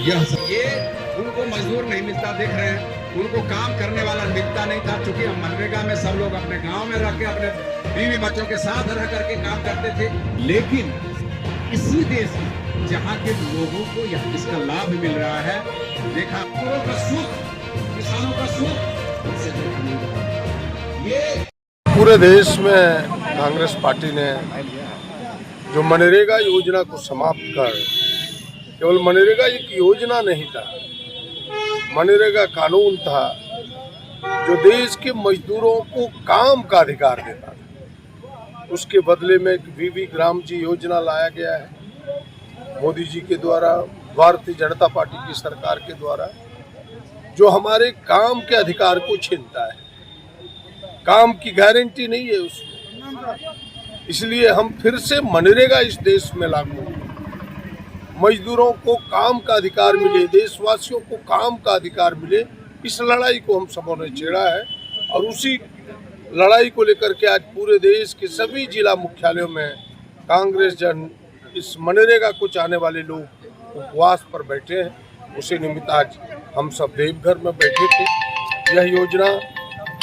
ये उनको मजदूर नहीं मिलता, देख रहे हैं, उनको काम करने वाला मिलता नहीं था। चूंकि हम मनरेगा में सब लोग अपने गांव में रह के अपने बीवी बच्चों के साथ रह करके काम करते थे, लेकिन इसी देश में जहाँ के लोगों को यह इसका लाभ मिल रहा है, देखा मजदूरों का सुख, किसानों का सुख इससे देखा नहीं रहा। ये पूरे देश में कांग्रेस पार्टी ने जो मनरेगा योजना को समाप्त कर, केवल मनरेगा एक योजना नहीं था, मनरेगा कानून था जो देश के मजदूरों को काम का अधिकार देता था। उसके बदले में बीबी ग्राम जी योजना लाया गया है मोदी जी के द्वारा, भारतीय जनता पार्टी की सरकार के द्वारा, जो हमारे काम के अधिकार को छीनता है। काम की गारंटी नहीं है उसमें, इसलिए हम फिर से मनरेगा इस देश में लागू करें। मजदूरों को काम का अधिकार मिले, देशवासियों को काम का अधिकार मिले, इस लड़ाई को हम सबों ने छेड़ा है। और उसी लड़ाई को लेकर के आज पूरे देश के सभी जिला मुख्यालयों में कांग्रेस जन इस मनरेगा को चाहने वाले लोग उपवास पर बैठे हैं। उसी निमित्त आज हम सब देवघर में बैठे थे। यह योजना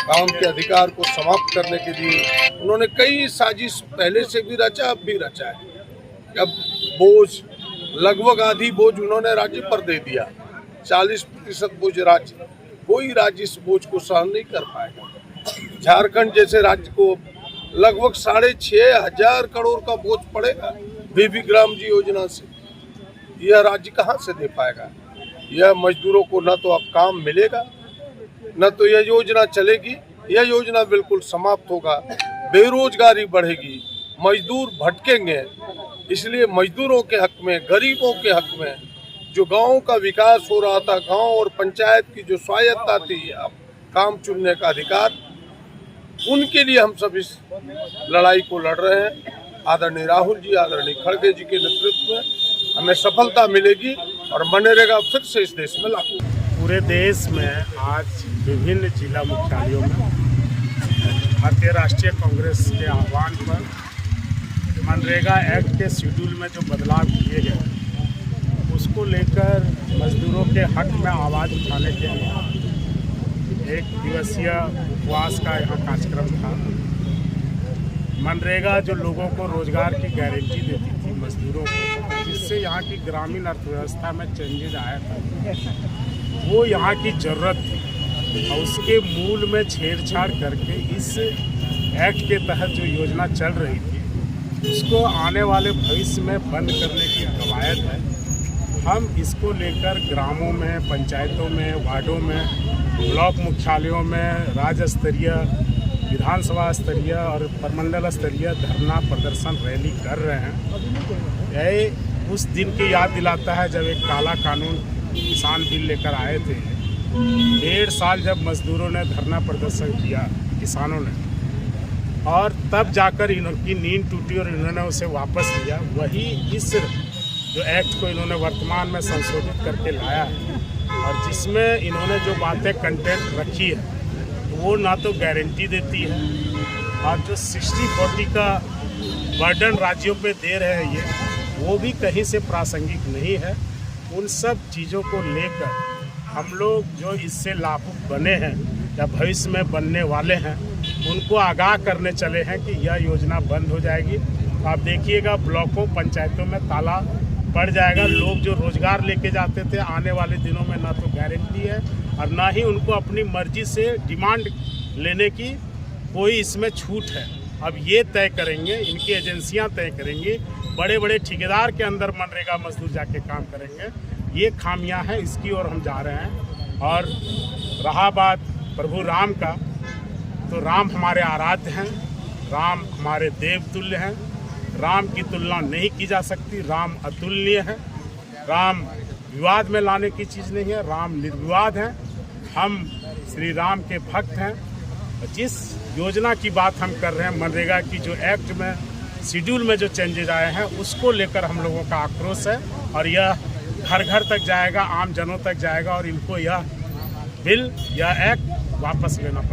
काम के अधिकार को समाप्त करने के लिए उन्होंने कई साजिश पहले से भी रचा, अब भी रचा है। अब बोझ लगभग आधी बोझ उन्होंने राज्य पर दे दिया, 40% बोझ राज्य, कोई राज्य इस बोझ को सहन नहीं कर पाएगा। झारखंड जैसे राज्य को लगभग 6,500 करोड़ का बोझ पड़ेगा बीबी ग्राम जी योजना से, यह राज्य कहाँ से दे पाएगा। यह मजदूरों को न तो अब काम मिलेगा, न तो यह योजना चलेगी, यह योजना बिल्कुल समाप्त होगा, बेरोजगारी बढ़ेगी, मजदूर भटकेंगे। इसलिए मजदूरों के हक में, गरीबों के हक में, जो गाँव का विकास हो रहा था, गांव और पंचायत की जो स्वायत्ता थी, अब काम चुनने का अधिकार, उनके लिए हम सब इस लड़ाई को लड़ रहे हैं। आदरणीय राहुल जी, आदरणीय खड़गे जी के नेतृत्व में हमें सफलता मिलेगी और मनरेगा फिर से इस देश में लागू। पूरे देश में आज विभिन्न जिला मुख्यालयों में भारतीय राष्ट्रीय कांग्रेस के आह्वान पर मनरेगा एक्ट के शेड्यूल में जो बदलाव किए गए, उसको लेकर मजदूरों के हक में आवाज़ उठाने के लिए एक दिवसीय उपवास का यहाँ कार्यक्रम था। मनरेगा जो लोगों को रोजगार की गारंटी देती थी मजदूरों को, जिससे यहाँ की ग्रामीण अर्थव्यवस्था में चेंजेज आया था, वो यहाँ की ज़रूरत थी। और उसके मूल में छेड़छाड़ करके इस एक्ट के तहत जो योजना चल रही थी, उसको आने वाले भविष्य में बंद करने की कवायद है। हम इसको लेकर ग्रामों में, पंचायतों में, वार्डों में, ब्लॉक मुख्यालयों में, राज्य स्तरीय, विधानसभा स्तरीय और प्रमंडल स्तरीय धरना प्रदर्शन रैली कर रहे हैं। यह उस दिन की याद दिलाता है जब एक काला कानून किसान बिल लेकर आए थे। 1.5 साल जब मजदूरों ने धरना प्रदर्शन किया, किसानों ने, और तब जाकर इनकी नींद टूटी और इन्होंने उसे वापस लिया। वही इस जो एक्ट को इन्होंने वर्तमान में संशोधित करके लाया है, और जिसमें इन्होंने जो बातें कंटेंट रखी है, वो ना तो गारंटी देती है, और जो 60-40 का बर्डन राज्यों पे दे रहे हैं ये, वो भी कहीं से प्रासंगिक नहीं है। उन सब चीज़ों को लेकर हम लोग जो इससे लाभुक बने हैं या भविष्य में बनने वाले हैं, उनको आगाह करने चले हैं कि यह योजना बंद हो जाएगी। तो आप देखिएगा ब्लॉकों, पंचायतों में ताला पड़ जाएगा। लोग जो रोजगार लेके जाते थे, आने वाले दिनों में ना तो गारंटी है और ना ही उनको अपनी मर्जी से डिमांड लेने की कोई इसमें छूट है। अब ये तय करेंगे, इनकी एजेंसियां तय करेंगी, बड़े बड़े ठेकेदार के अंदर मनरेगा मजदूर जाके काम करेंगे। ये खामियां हैं, इसकी ओर हम जा रहे हैं। और रहा बात प्रभु राम का, तो राम हमारे आराध्य हैं, राम हमारे देवतुल्य हैं। राम की तुलना नहीं की जा सकती, राम अतुलनीय है। राम विवाद में लाने की चीज़ नहीं है, राम निर्विवाद हैं। हम श्री राम के भक्त हैं। जिस योजना की बात हम कर रहे हैं, मनरेगा की जो एक्ट में शेड्यूल में जो चेंजेज आए हैं, उसको लेकर हम लोगों का आक्रोश है। और यह घर घर तक जाएगा, आम जनों तक जाएगा, और इनको यह बिल, यह एक्ट वापस लेना पड़ेगा।